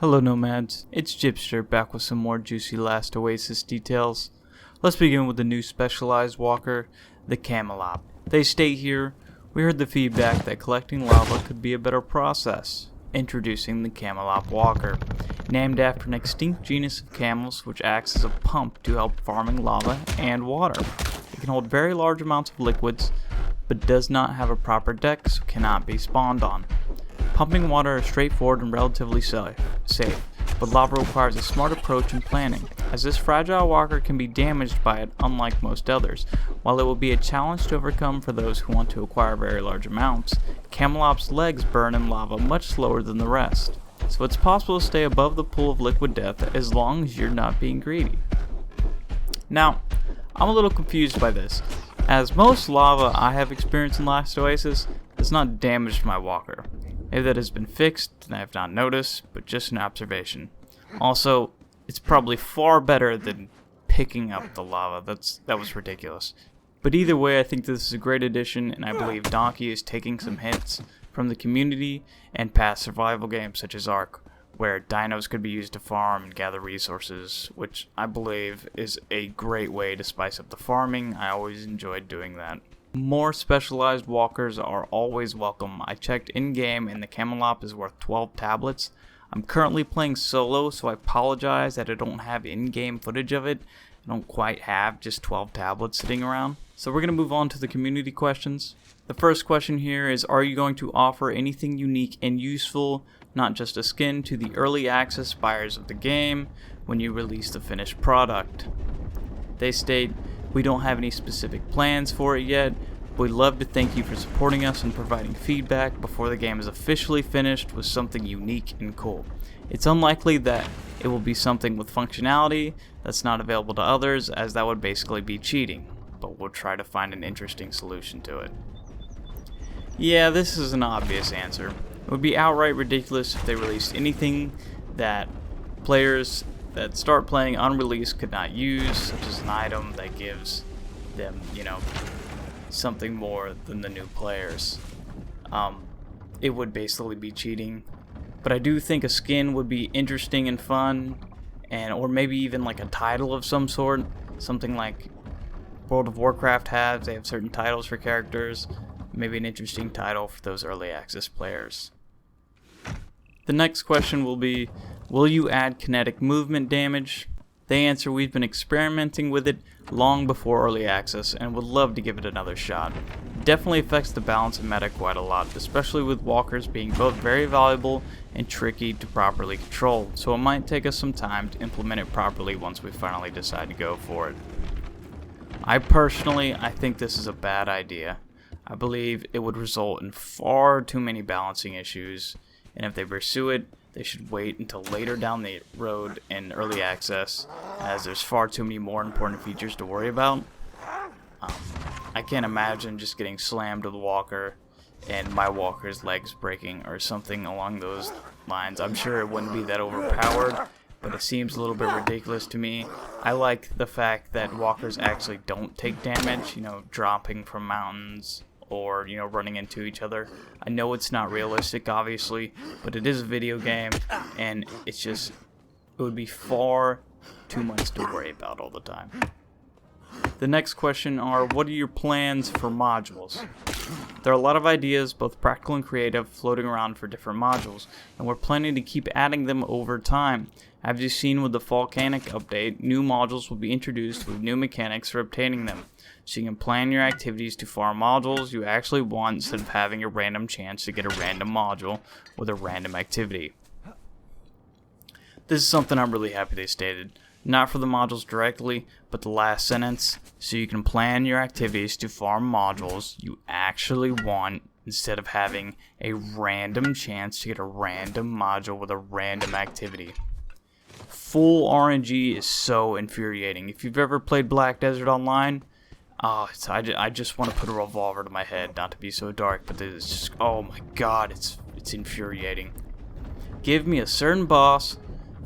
Hello nomads, it's Gypster back with some more juicy last Oasis details. Let's begin with the new specialized walker, the Camelot. They stay here. We heard the feedback that collecting lava could be a better process. Introducing the Camelot walker, named after an extinct genus of camels which acts as a pump to help farming lava and water. It can hold very large amounts of liquids, but does not have a proper deck, so cannot be spawned on. Pumping water is straightforward and relatively safe, but lava requires a smart approach and planning, as this fragile walker can be damaged by it unlike most others. While it will be a challenge to overcome for those who want to acquire very large amounts, Camelot's legs burn in lava much slower than the rest, so it's possible to stay above the pool of liquid death as long as you're not being greedy. Now, I'm a little confused by this, as most lava I have experienced in Last Oasis has not damaged my walker. Maybe that has been fixed and I have not noticed, but just an observation. Also, it's probably far better than picking up the lava. That was ridiculous. But either way, I think this is a great addition, and I believe Donkey is taking some hits from the community and past survival games such as Ark, where dinos could be used to farm and gather resources, which I believe is a great way to spice up the farming. I always enjoyed doing that. More specialized walkers are always welcome. I checked in-game and the Camelot is worth 12 tablets. I'm currently playing solo, so I apologize that I don't have in-game footage of it. I don't quite have just 12 tablets sitting around. So we're going to move on to the community questions. The first question here is, are you going to offer anything unique and useful, not just a skin, to the early access buyers of the game when you release the finished product? They state, we don't have any specific plans for it yet, but we'd love to thank you for supporting us and providing feedback before the game is officially finished with something unique and cool. It's unlikely that it will be something with functionality that's not available to others, as that would basically be cheating, but we'll try to find an interesting solution to it. Yeah, this is an obvious answer. It would be outright ridiculous if they released anything that players that start playing unreleased could not use, such as an item that gives them, something more than the new players. It would basically be cheating. But I do think a skin would be interesting and fun, or maybe even like a title of some sort, something like World of Warcraft has. They have certain titles for characters, maybe an interesting title for those early access players. The next question will be, will you add kinetic movement damage? They answer, we've been experimenting with it long before early access and would love to give it another shot. It definitely affects the balance of meta quite a lot, especially with walkers being both very valuable and tricky to properly control, so it might take us some time to implement it properly once we finally decide to go for it. I think this is a bad idea. I believe it would result in far too many balancing issues, and if they pursue it, they should wait until later down the road in early access, as there's far too many more important features to worry about. I can't imagine just getting slammed with a walker and my walker's legs breaking or something along those lines. I'm sure it wouldn't be that overpowered, but it seems a little bit ridiculous to me. I like the fact that walkers actually don't take damage, dropping from mountains or running into each other. I know it's not realistic, obviously, but it is a video game, and it would be far too much to worry about all the time. The next question are, what are your plans for modules? There are a lot of ideas, both practical and creative, floating around for different modules, and we're planning to keep adding them over time. As you've seen with the Volcanic update, new modules will be introduced with new mechanics for obtaining them, so you can plan your activities to farm modules you actually want instead of having a random chance to get a random module with a random activity. This is something I'm really happy they stated. Not for the modules directly, but the last sentence, so you can plan your activities to farm modules you actually want instead of having a random chance to get a random module with a random activity. Full RNG is so infuriating. If you've ever played Black Desert Online, I just want to put a revolver to my head, not to be so dark, but it's just, oh my god, it's infuriating. Give me a certain boss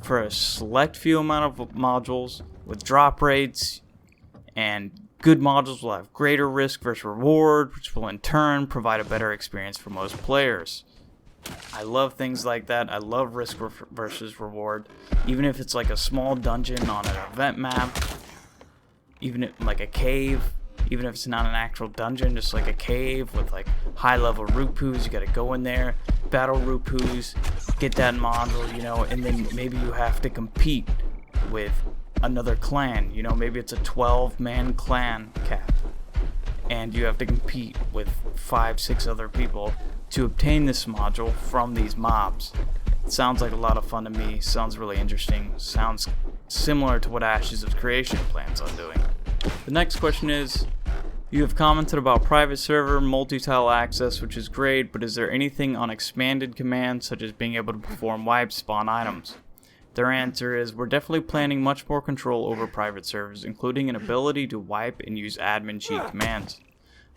for a select few amount of modules with drop rates, and good modules will have greater risk versus reward, which will in turn provide a better experience for most players. I love things like that. I love risk versus reward. Even if it's like a small dungeon on an event map, even if, like a cave, even if it's not an actual dungeon, just like a cave with like high level rupus. You gotta go in there, battle rupus, get that module, you know, and then maybe you have to compete with another clan. You know, maybe it's a 12-man clan cap, and you have to compete with 5-6 other people to obtain this module from these mobs. It sounds like a lot of fun to me. Sounds really interesting. Sounds similar to what Ashes of Creation plans on doing. The next question is, you have commented about private server multi-tile access, which is great, but is there anything on expanded commands such as being able to perform wipes, spawn items? Their answer is, we're definitely planning much more control over private servers, including an ability to wipe and use admin cheat commands.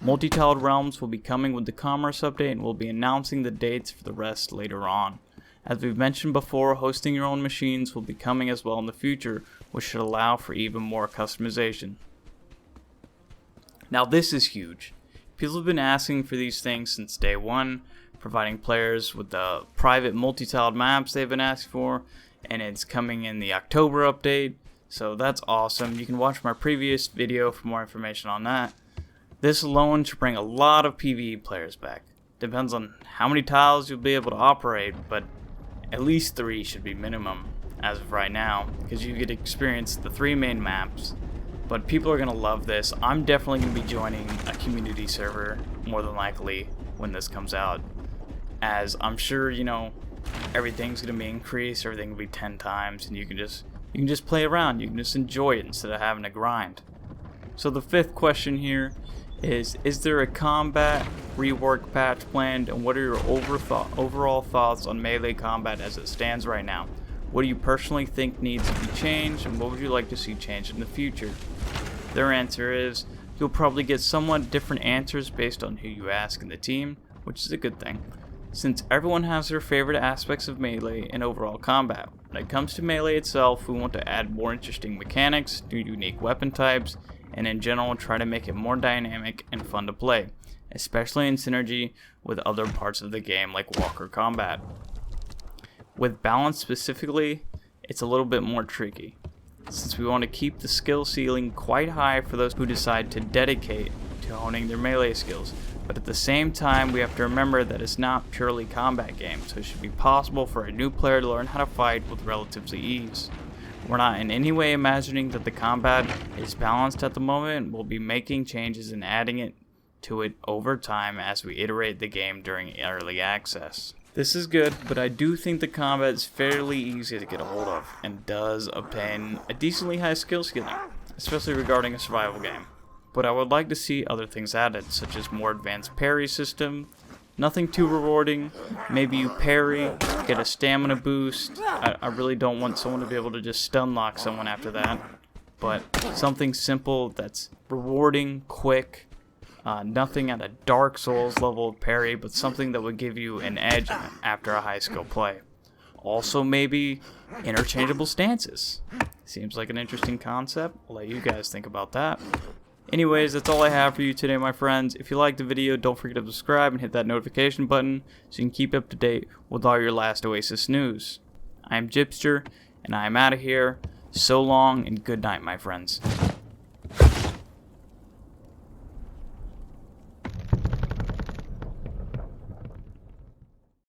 Multi-tiled realms will be coming with the commerce update, and we'll be announcing the dates for the rest later on. As we've mentioned before, hosting your own machines will be coming as well in the future, which should allow for even more customization. Now this is huge. People have been asking for these things since day one, providing players with the private multi-tiled maps they've been asking for, and it's coming in the October update, so that's awesome. You can watch my previous video for more information on that. This alone should bring a lot of PvE players back. Depends on how many tiles you'll be able to operate, but at least 3 should be minimum as of right now, because you get to experience the 3 main maps. But people are going to love this. I'm definitely going to be joining a community server more than likely when this comes out, as I'm sure, you know, everything's going to be increased, everything will be 10 times, and you can just play around, you can just enjoy it instead of having to grind. So the 5th question here is there a combat rework patch planned, and what are your overall thoughts on melee combat as it stands right now? What do you personally think needs to be changed, and what would you like to see changed in the future? Their answer is, you'll probably get somewhat different answers based on who you ask in the team, which is a good thing, since everyone has their favorite aspects of melee and overall combat. When it comes to melee itself, we want to add more interesting mechanics, new unique weapon types, and in general try to make it more dynamic and fun to play, especially in synergy with other parts of the game like walker combat. With balance specifically, it's a little bit more tricky, since we want to keep the skill ceiling quite high for those who decide to dedicate to honing their melee skills, but at the same time we have to remember that it's not purely combat game, so it should be possible for a new player to learn how to fight with relatively ease. We're not in any way imagining that the combat is balanced at the moment. We'll be making changes and adding it to it over time as we iterate the game during early access. This is good, but I do think the combat is fairly easy to get a hold of and does obtain a decently high skill ceiling, especially regarding a survival game. But I would like to see other things added, such as more advanced parry system. Nothing too rewarding. Maybe you parry, get a stamina boost. I really don't want someone to be able to just stun lock someone after that. But something simple that's rewarding, quick. Nothing at a Dark Souls level of parry, but something that would give you an edge after a high skill play. Also maybe interchangeable stances. Seems like an interesting concept. I'll let you guys think about that. Anyways, that's all I have for you today, my friends. If you liked the video, don't forget to subscribe and hit that notification button so you can keep up to date with all your last Oasis news. I am Gypster, and I am out of here. So long and good night, my friends.